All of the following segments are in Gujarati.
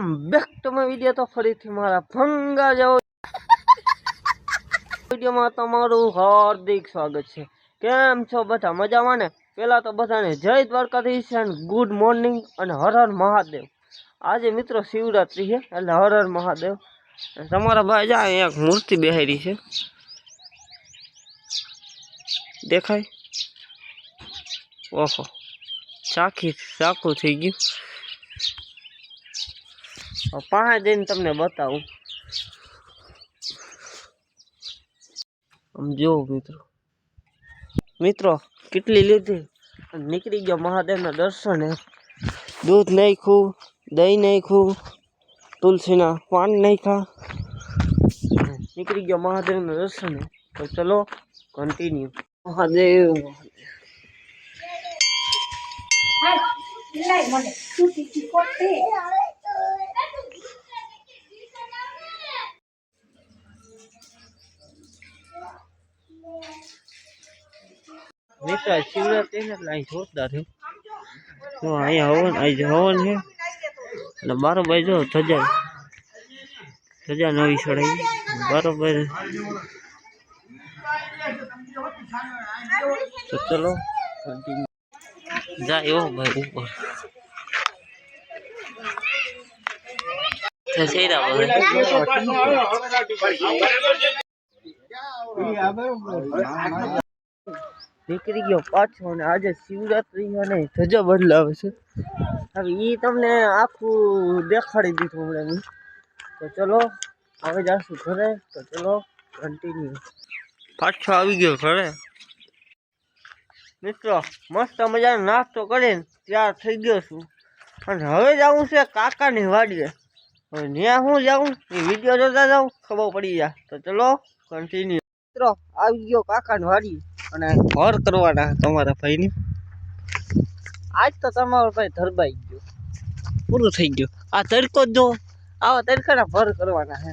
Welcome back to my video. તો ફરીથી મારા ભંગા જાવ વિડીયોમાં તમારું હાર્દિક સ્વાગત છે। કેમ છો બધા? મજામાં ને? પહેલા તો બધાને જય દ્વારકાધીશ અને ગુડ મોર્નિંગ અને હર હર મહાદેવ। આજે મિત્રો શિવરાત્રી છે એટલે હર હર મહાદેવ। તમારા ભાઈ જા એક મૂર્તિ બેહારી છે, દેખાય? ઓહો, ચાખું થઈ ગયું। પાસે જઈને તમને બતાવું। આમ જો મિત્રો કેટલી લીધી, નીકળી ગયો મહાદેવના દર્શને। દૂધ નાખ્યું, દહીં નાખ્યું, તુલસીના પાન નાખ્યા, નીકળી ગયો મહાદેવના દર્શને। તો ચલો કન્ટિન્યુ। મહાદેવ મિત્રો શિવરાત્રી ને એટલે અહીં જોરદાર છે। તો અહીંયા હવન છે એટલે બરોબર જો ધજા નવી ચડાવી બરોબર। તો ચલો જાય એવો ભાઈ ઉપર નીકળી ગયો પાછો। અને આજે શિવરાત્રી અને ધજા બદલાવે છે। હવે એ તમને આખું દેખાડી દીધું હમણાં। તો ચલો હવે જાશું ઘરે। તો ચલો કન્ટિન્યુ। પાછો આવી ગયો ઘરે મિત્રો। મસ્ત મજાનો નાસ્તો કરીને તૈયાર થઈ ગયો છું અને હવે જવું છે કાકાની વાડીએ। હવે ત્યાં હું જાઉં એ વિડીયો જોતા જાઉં, ખબર પડી જાય। તો ચલો કન્ટિન્યુ। મિત્રો આવી ગયો કાકાની વાડી અને ઘર કરવાના તમારા ભાઈની। આજ તો તમારો ભાઈ ધરબાઈ ગયો, પૂરું થઈ ગયું। આ તડકો જ જો, આવા તડકાના ભર કરવાના છે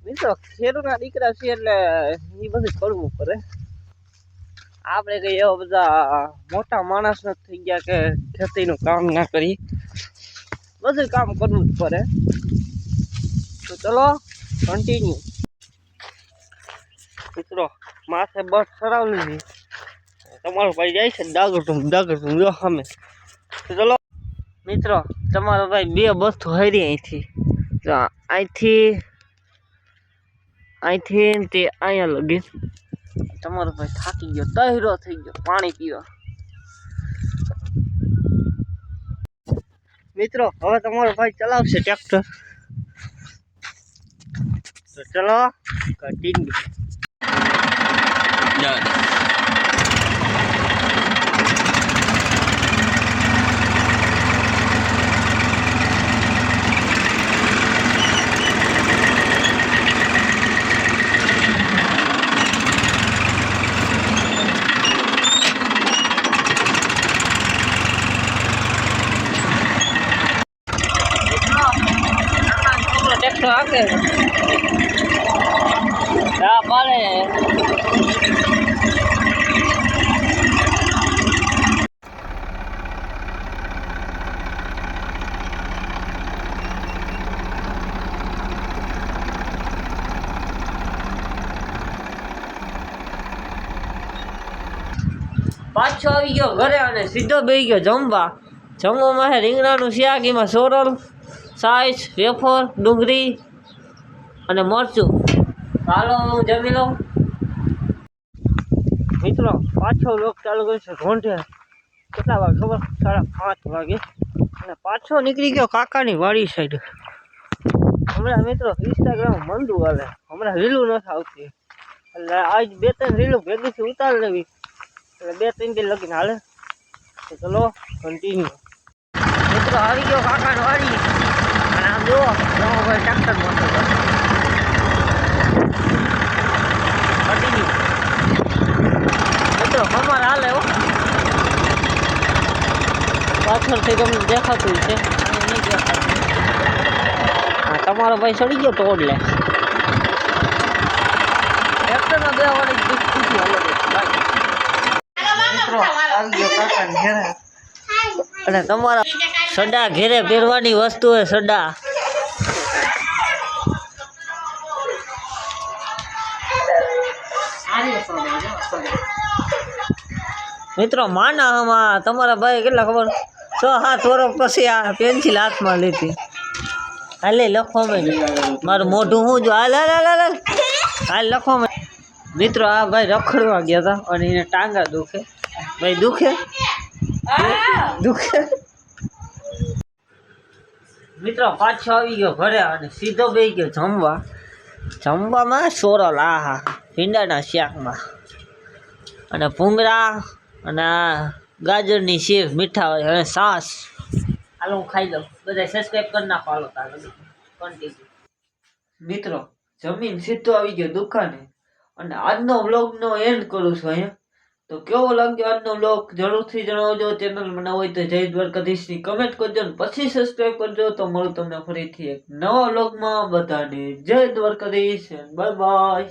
મિત્રો। ખેડૂતના દીકરા છે એટલે એ બધું કરવું પડે। આપણે કઈ એવા બધા મોટા માણસ નથી થઈ ગયા કે ખેતીનું કામ ના કરી, બધું કામ કરવું જ પડે। તો ચલો કન્ટિન્યુ। મિત્રો માથે બસ ચડાવી લીધી, તમારો ભાઈ જાય છે ડાગર જો સામે। તો ચલો મિત્રો તમારો ભાઈ બે બસ તો હારી અહીંથી તે અહીંયા લગી। તમારો ભાઈ થાકી ગયો, તહેરો થઈ ગયો પાણી પીવા। મિત્રો હવે તમારો ભાઈ ચલાવશે ટ્રેક્ટર। તો ચલો કન્ટિન્યુ। ટ્રેક્ટર આકે પાડે। પાછો આવી ગયો ઘરે અને સીધો બેસી ગયો જમવામાં છે રીંગણાનું શાક, એમાં સોરલ, સાઈઝ, વેફર, ડુંગળી અને મરચું। હાલો હું જમી લઉં મિત્રો। પાછો લોક ચાલુ કર્યું છે ઘોંઢે। કેટલા વાગે ખબર? 5:30 વાગે। અને પાછો નીકળી ગયો કાકાની વાડી સાઈડ। હમણાં મિત્રો ઇન્સ્ટાગ્રામ મંદું હાલે, હમણાં રીલું નથી આવતી એટલે આજ 2-3 રીલું ભેગીથી ઉતારી લેવી એટલે 2-3 દિન લગીને હાલે। તો ચલો કન્ટિન્યુ। મિત્રો આવી ગયો કાકાની વાડી અને આમ જુઓ ભાઈ ટ્રેક્ટર મોટો કન્ટિન્યુ। મિત્રો અમારે હાલે હો, પાછળથી તમને દેખાતું છે, નહીં દેખાતું। હા તમારો ભાઈ ચડી ગયો ટોડલે ટ્રેક્ટરમાં બે વાળી મિત્રો આવી ગયો કાકાની ઘરે। અને તમારા સડા ઘેરે પહેરવાની વસ્તુ હે સડા. મિત્રો માના આમાં તમારા ભાઈ કેટલા ખબર 6-7 વર્ષ પછી આ પેન્સિલ હાથમાં લીધી. હાલે લખવા માંડ મારું મોઢું હું જો હાલ હાલ હાલ હાલ હાલ લખવા માંડ. મિત્રો આ ભાઈ રખડવા ગયા હતા અને એને ટાંગા દુખે. ભાઈ દુખે દુખે. મિત્રો પાછો આવી ગયો ઘરે અને સીધો બેસી ગયો જમવા. જમવામાં સોરલ આહા ભીંડાના શાકમાં અને ભૂંગળા અને ગાજરની શીર મીઠા હોય અને છાશ. હાલો હું ખાઈ લઉં. બધા સબસ્ક્રાઈબ કરી નાખો. હાલો તારે કન્ટિન્યુ. મિત્રો જમીન સીધો આવી ગયો દુકાને અને આજનો વ્લોગનો એન્ડ કરું છું અહીંયા. તો કેવો લાગ્યો આજનો વ્લોગ જરૂરથી જણાવજો. ચેનલ બનાવ હોય તો જય દ્વારકાધીશની કમેન્ટ કરજો ને પછી સબસ્ક્રાઈબ કરજો. તો મળું તમને ફરીથી એક નવા વ્લોગમાં. બધાને જય દ્વારકાધીશ. Bye bye.